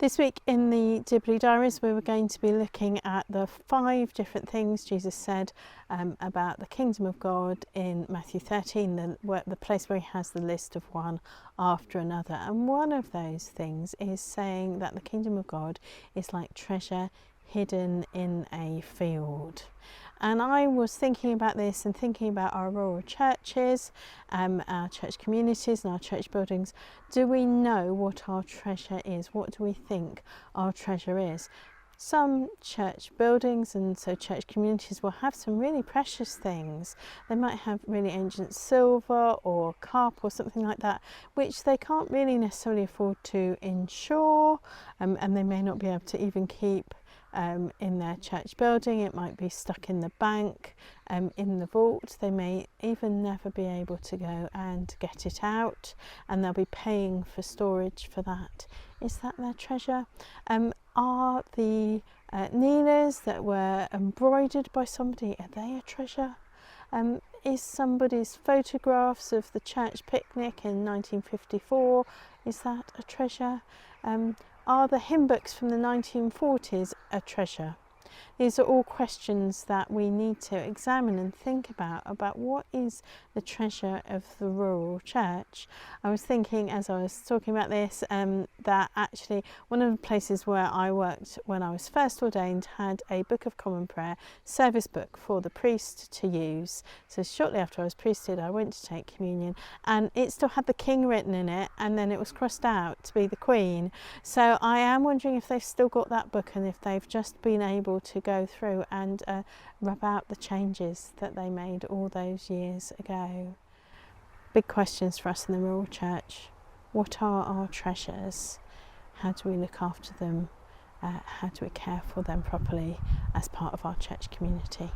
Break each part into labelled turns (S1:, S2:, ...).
S1: This week in the Dibley Diaries, we were going to be looking at the 5 different things Jesus said about the kingdom of God in Matthew 13, the place where he has the list of one after another. And one of those things is saying that the kingdom of God is like treasure hidden in a field. And I was thinking about this and thinking about our rural churches, our church communities and our church buildings. Do we know what our treasure is? What do we think our treasure is? Some church buildings and so church communities will have some really precious things. They might have really ancient silver or carp or something like that, which they can't really necessarily afford to insure, and they may not be able to even keep in their church building. It might be stuck in the bank, in the vault. They may even never be able to go and get it out, and they'll be paying for storage for that. Is that their treasure? Are the kneelers that were embroidered by somebody, are they a treasure? Is somebody's photographs of the church picnic in 1954, is that a treasure? Are the hymn books from the 1940s a treasure? These are all questions that we need to examine and think about what is the treasure of the rural church. I was thinking as I was talking about this that actually one of the places where I worked when I was first ordained had a Book of Common Prayer service book for the priest to use. So shortly after I was priested, I went to take communion, and it still had the king written in it, and then it was crossed out to be the queen. So I am wondering if they've still got that book and if they've just been able to go through and rub out the changes that they made all those years ago. Big questions for us in the rural church. What are our treasures? How do we look after them? How do we care for them properly as part of our church community?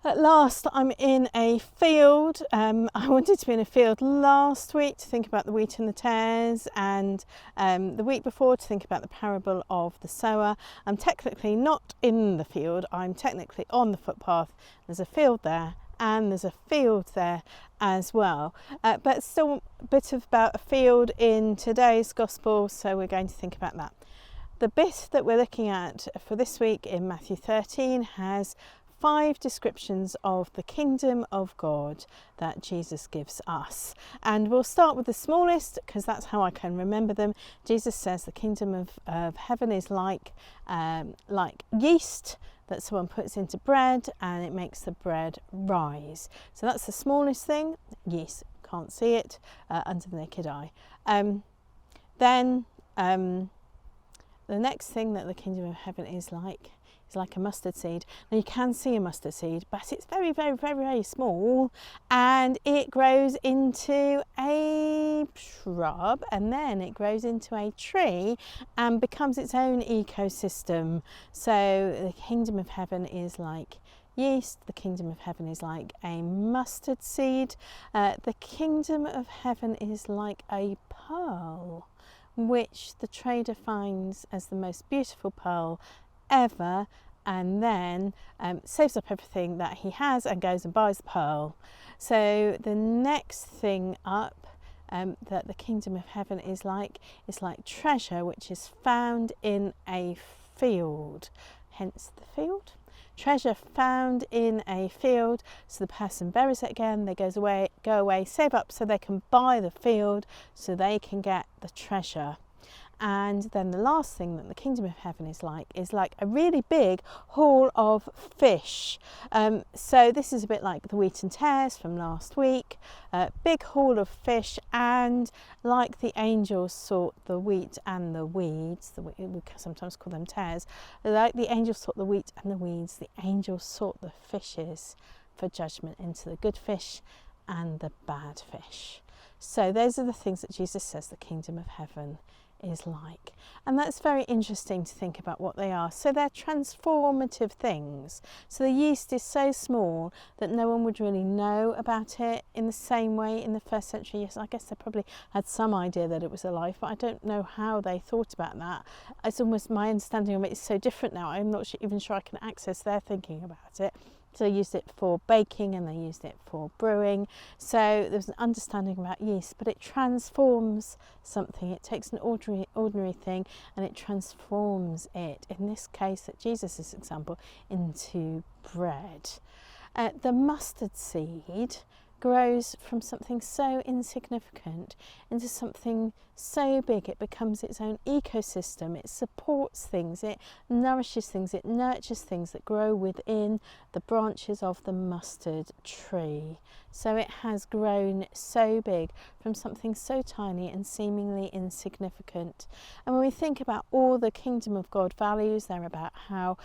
S1: At last, I'm in a field. I wanted to be in a field last week to think about the wheat and the tares, and the week before to think about the parable of the sower. I'm technically not in the field, I'm technically on the footpath. There's a field there and there's a field there as well. But still a bit about a field in today's gospel, so we're going to think about that. The bit that we're looking at for this week in Matthew 13 has 5 descriptions of the kingdom of God that Jesus gives us. And we'll start with the smallest because that's how I can remember them. Jesus says the kingdom of heaven is like yeast that someone puts into bread and it makes the bread rise. So that's the smallest thing, yeast. Can't see it under the naked eye. Then the next thing that the kingdom of heaven is like a mustard seed. Now you can see a mustard seed, but it's very, very, very, very small, and it grows into a shrub, and then it grows into a tree and becomes its own ecosystem. So the kingdom of heaven is like yeast. The kingdom of heaven is like a mustard seed. The kingdom of heaven is like a pearl, which the trader finds as the most beautiful pearl ever, and then saves up everything that he has and goes and buys the pearl. So the next thing up that the kingdom of heaven is like treasure which is found in a field, hence the field. Treasure found in a field. So the person buries it again, they go away, save up so they can buy the field so they can get the treasure. And then the last thing that the kingdom of heaven is like a really big haul of fish. So this is a bit like the wheat and tares from last week. Big haul of fish, and like the angels sort the wheat and the weeds, we sometimes call them tares, like the angels sort the wheat and the weeds, the angels sort the fishes for judgment into the good fish and the bad fish. So those are the things that Jesus says the kingdom of heaven is like, and that's very interesting to think about what they are. So they're transformative things. So the yeast is so small that no one would really know about it in the same way in the first century. Yes, I guess they probably had some idea that it was alive, but I don't know how they thought about that. It's almost, my understanding of it is so different now, I'm not even sure I can access their thinking about it. So they used it for baking and they used it for brewing. So there's an understanding about yeast, but it transforms something. It takes an ordinary thing and it transforms it, in this case, at Jesus' example, into bread. The mustard seed grows from something so insignificant into something so big it becomes its own ecosystem. It supports things, it nourishes things, it nurtures things that grow within the branches of the mustard tree. So it has grown so big from something so tiny and seemingly insignificant. And when we think about all the kingdom of God values, they're about how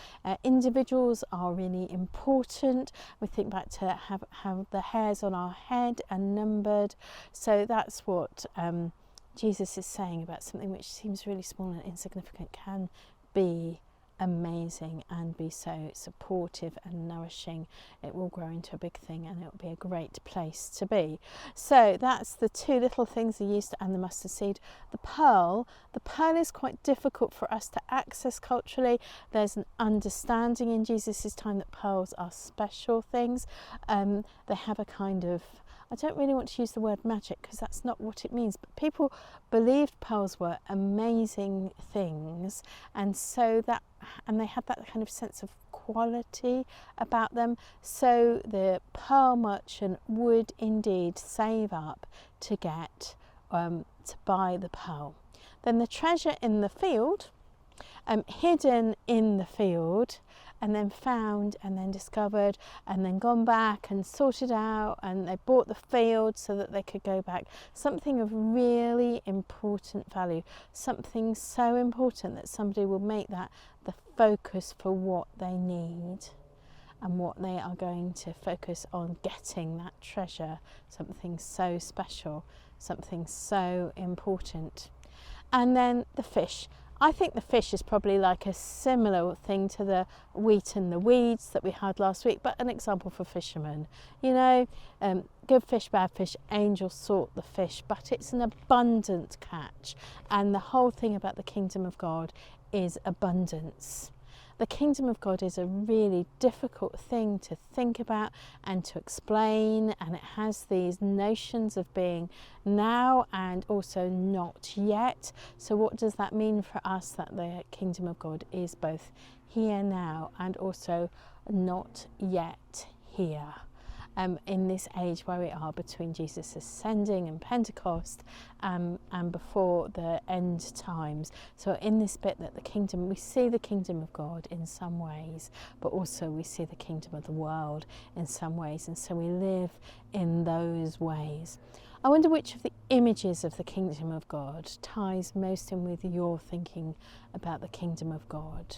S1: individuals are really important. We think back to how the hairs on our head are numbered. So that's what Jesus is saying about something which seems really small and insignificant can be amazing and be so supportive and nourishing. It will grow into a big thing and it will be a great place to be. So that's the two little things, the yeast and the mustard seed. The pearl is quite difficult for us to access culturally. There's an understanding in Jesus' time that pearls are special things. They have a kind of, I don't really want to use the word magic because that's not what it means, but people believed pearls were amazing things, and they had that kind of sense of quality about them. So the pearl merchant would indeed save up to get to buy the pearl. Then the treasure in the field, hidden in the field, and then found and then discovered and then gone back and sorted out, and they bought the field so that they could go back. Something of really important value, something so important that somebody will make that the focus for what they need and what they are going to focus on getting, that treasure, something so special, something so important. And then the fish. I think the fish is probably like a similar thing to the wheat and the weeds that we had last week, but an example for fishermen. You know, good fish, bad fish, angels sort the fish, but it's an abundant catch. And the whole thing about the kingdom of God is abundance. The kingdom of God is a really difficult thing to think about and to explain, and it has these notions of being now and also not yet. So what does that mean for us, that the kingdom of God is both here now and also not yet here? In this age where we are between Jesus ascending and Pentecost and before the end times. So in this bit that the kingdom, we see the kingdom of God in some ways, but also we see the kingdom of the world in some ways, and so we live in those ways. I wonder which of the images of the kingdom of God ties most in with your thinking about the kingdom of God.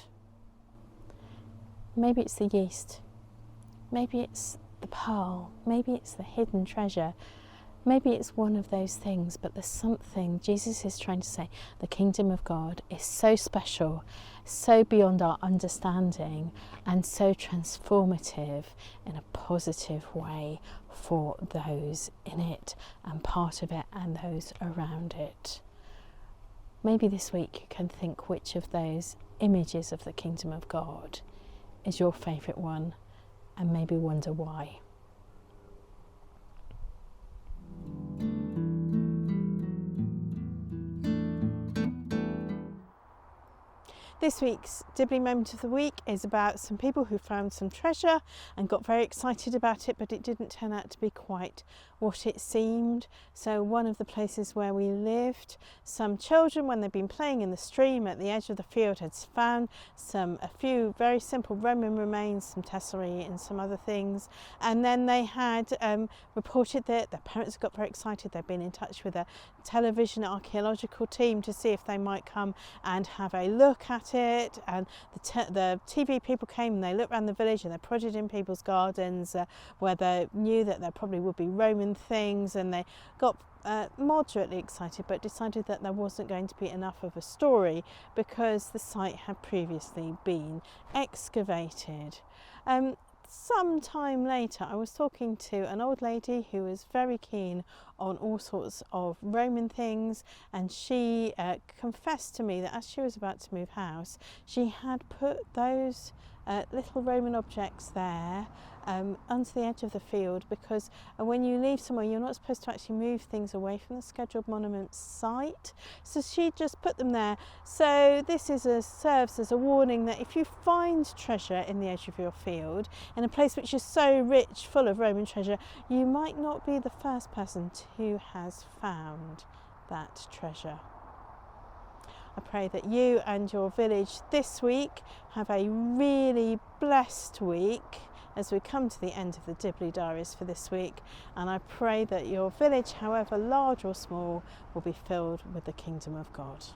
S1: Maybe it's the yeast, maybe it's the pearl, maybe it's the hidden treasure, maybe it's one of those things, but there's something Jesus is trying to say. The kingdom of God is so special, so beyond our understanding, and so transformative in a positive way for those in it and part of it and those around it. Maybe this week you can think which of those images of the kingdom of God is your favourite one, and maybe wonder why. This week's Dibley Moment of the Week is about some people who found some treasure and got very excited about it, but it didn't turn out to be quite what it seemed. So one of the places where we lived, some children, when they'd been playing in the stream at the edge of the field, had found a few very simple Roman remains, some tesserae and some other things, and then they had reported that their parents got very excited. They'd been in touch with a television archaeological team to see if they might come and have a look at it, and the TV people came and they looked around the village and they prodded in people's gardens where they knew that there probably would be Roman things, and they got moderately excited, but decided that there wasn't going to be enough of a story because the site had previously been excavated. Some time later, I was talking to an old lady who was very keen on all sorts of Roman things, and she confessed to me that as she was about to move house, she had put those little Roman objects there onto the edge of the field, because when you leave somewhere, you're not supposed to actually move things away from the scheduled monument site. So she just put them there. So this serves as a warning that if you find treasure in the edge of your field, in a place which is so rich, full of Roman treasure, you might not be the first person who has found that treasure. I pray that you and your village this week have a really blessed week as we come to the end of the Dibley Diaries for this week, and I pray that your village, however large or small, will be filled with the kingdom of God.